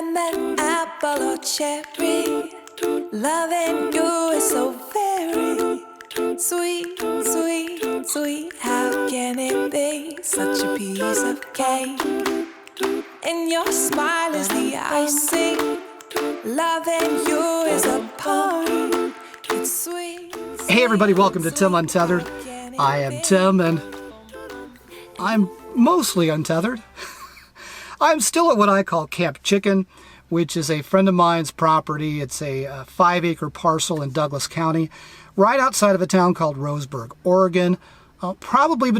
lemon, apple or cherry. Loving you is so very sweet, sweet, sweet. How can it be such a piece of cake? And your smile is the icing. Loving you is a party. It's sweet. Hey everybody, welcome to Tim Untethered. I am Tim and I'm mostly untethered. I'm still at what I call Camp Chicken, which is a friend of mine's property. It's a 5-acre parcel in Douglas County, right outside of a town called Roseburg, Oregon, probably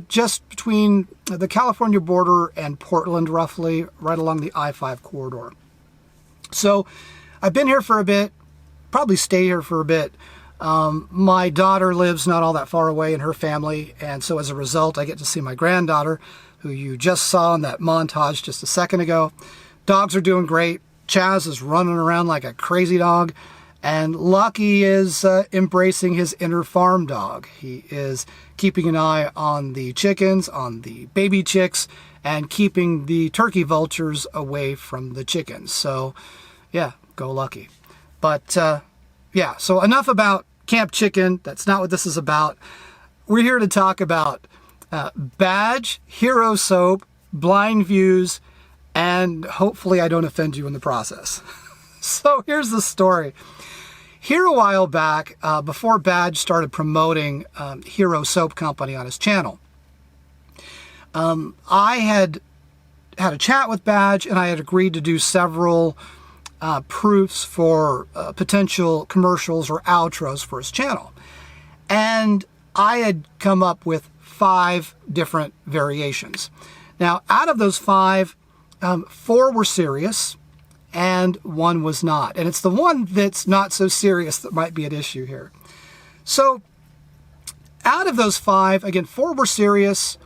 just between the California border and Portland, roughly, right along the I-5 corridor. So I've been here for a bit, probably stay here for a bit. My daughter lives not all that far away in her family, and so as a result, I get to see my granddaughter, who you just saw in that montage just a second ago. Dogs are doing great. Chaz is running around like a crazy dog, and Lucky is embracing his inner farm dog. He is keeping an eye on the chickens, on the baby chicks, and keeping the turkey vultures away from the chickens. So, yeah, go Lucky. But, yeah, so enough about Camp Chicken. That's not what this is about. We're here to talk about Badge, Hero Soap, Blindviews, and hopefully I don't offend you in the process. So here's the story. Here a while back, before Badge started promoting Hero Soap Company on his channel, I had a chat with Badge and I had agreed to do several proofs for potential commercials or outros for his channel. And I had come up with 5 different variations. Now, out of those 5, 4 were serious and 1 was not. And it's the one that's not so serious that might be at issue here. So out of those 5, again, 4 were serious.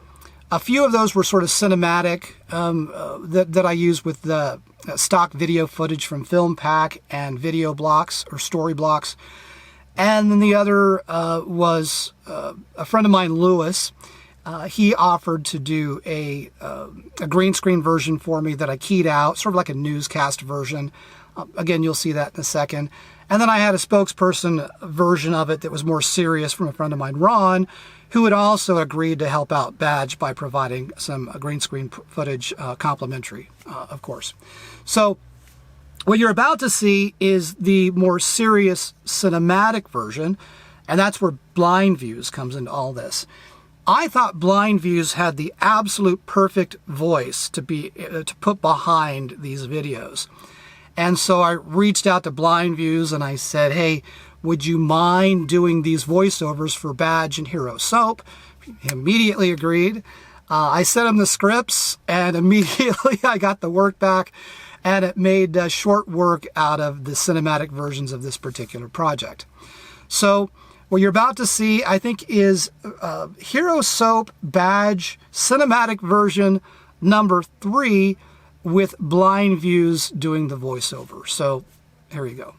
A few of those were sort of cinematic that I use with the stock video footage from FilmPac and video blocks or story blocks. And then the other was a friend of mine, Lewis. He offered to do a green screen version for me that I keyed out, sort of like a newscast version. Again, you'll see that in a second. And then I had a spokesperson version of it that was more serious from a friend of mine, Ron, who had also agreed to help out Badge by providing some green screen footage, complimentary, of course. So what you're about to see is the more serious cinematic version, and that's where Blindviews comes into all this. I thought Blindviews had the absolute perfect voice to put behind these videos. And so I reached out to Blindviews and I said, hey, would you mind doing these voiceovers for Badge and Hero Soap? He immediately agreed. I sent him the scripts and immediately I got the work back, and it made short work out of the cinematic versions of this particular project. So what you're about to see, I think, is Hero Soap Badge cinematic version number 3 with Blindviews doing the voiceover. So here you go.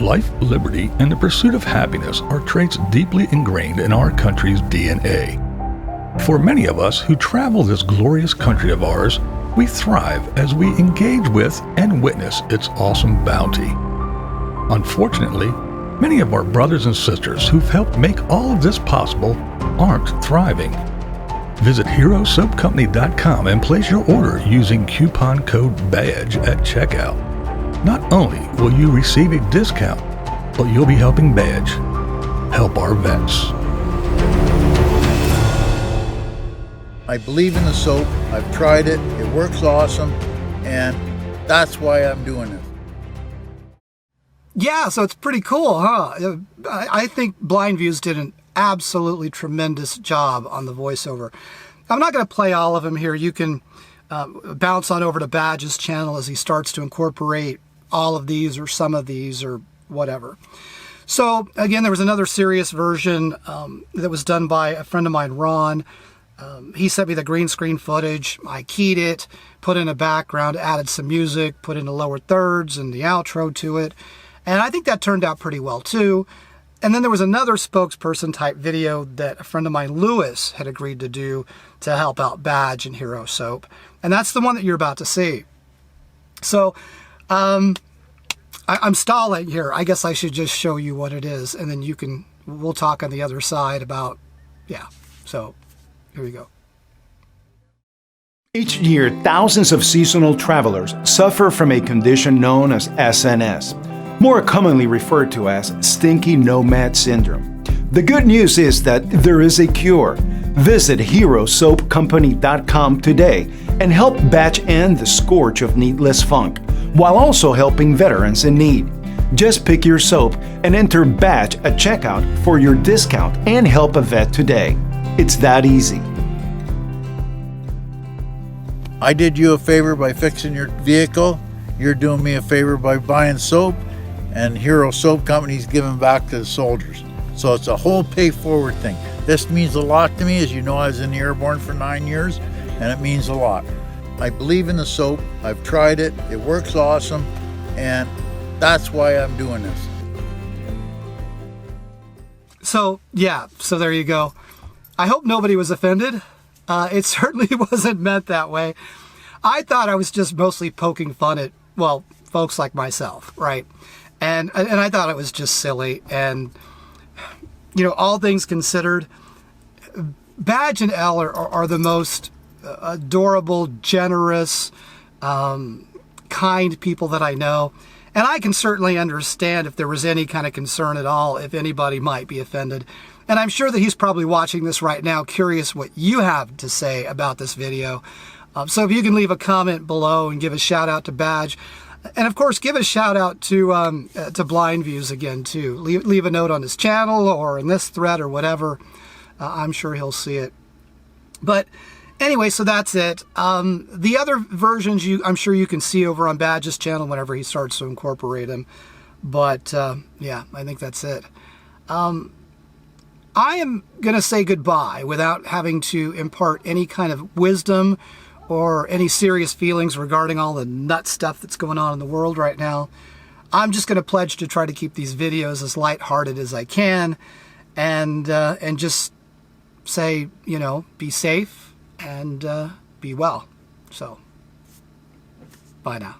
Life, liberty, and the pursuit of happiness are traits deeply ingrained in our country's DNA. For many of us who travel this glorious country of ours, we thrive as we engage with and witness its awesome bounty. Unfortunately, many of our brothers and sisters who've helped make all of this possible aren't thriving. Visit HeroSoapCompany.com and place your order using coupon code BADGE at checkout. Not only will you receive a discount, but you'll be helping Badge help our vets. I believe in the soap. I've tried it. It works awesome. And that's why I'm doing it. Yeah, so it's pretty cool, huh? I think Blindviews did an absolutely tremendous job on the voiceover. I'm not going to play all of them here. You can bounce on over to Badge's channel as he starts to incorporate all of these or some of these or whatever. So again, there was another serious version that was done by a friend of mine, Ron. He sent me the green screen footage. I keyed it, put in a background, added some music, put in the lower thirds and the outro to it. And I think that turned out pretty well too. And then there was another spokesperson type video that a friend of mine, Lewis, had agreed to do to help out Badge and Hero Soap. And that's the one that you're about to see. So I'm stalling here. I guess I should just show you what it is, and then we'll talk on the other side about, yeah. So here we go. Each year, thousands of seasonal travelers suffer from a condition known as SNS, more commonly referred to as Stinky Nomad Syndrome. The good news is that there is a cure. Visit HeroSoapCompany.com today and help Batch end the scourge of needless funk, while also helping veterans in need. Just pick your soap and enter Batch at checkout for your discount and help a vet today. It's that easy. I did you a favor by fixing your vehicle. You're doing me a favor by buying soap, and Hero Soap Company's giving back to the soldiers. So it's a whole pay forward thing. This means a lot to me. As you know, I was in the airborne for 9 years, and it means a lot. I believe in the soap. I've tried it. It works awesome, and that's why I'm doing this. So, yeah, so there you go. I hope nobody was offended. It certainly wasn't meant that way. I thought I was just mostly poking fun at, well, folks like myself, right? And I thought it was just silly. And, you know, all things considered, Badge and Elle are the most adorable, generous, kind people that I know. And I can certainly understand if there was any kind of concern at all, if anybody might be offended. And I'm sure that he's probably watching this right now, curious what you have to say about this video. So if you can leave a comment below and give a shout out to Badge. And of course, give a shout out to Blindviews again, too. Leave a note on his channel or in this thread or whatever. I'm sure he'll see it. But anyway, so that's it. The other versions I'm sure you can see over on Badge's channel whenever he starts to incorporate them. But yeah, I think that's it. I am going to say goodbye without having to impart any kind of wisdom or any serious feelings regarding all the nut stuff that's going on in the world right now. I'm just going to pledge to try to keep these videos as lighthearted as I can, and just say, you know, be safe and be well. So, bye now.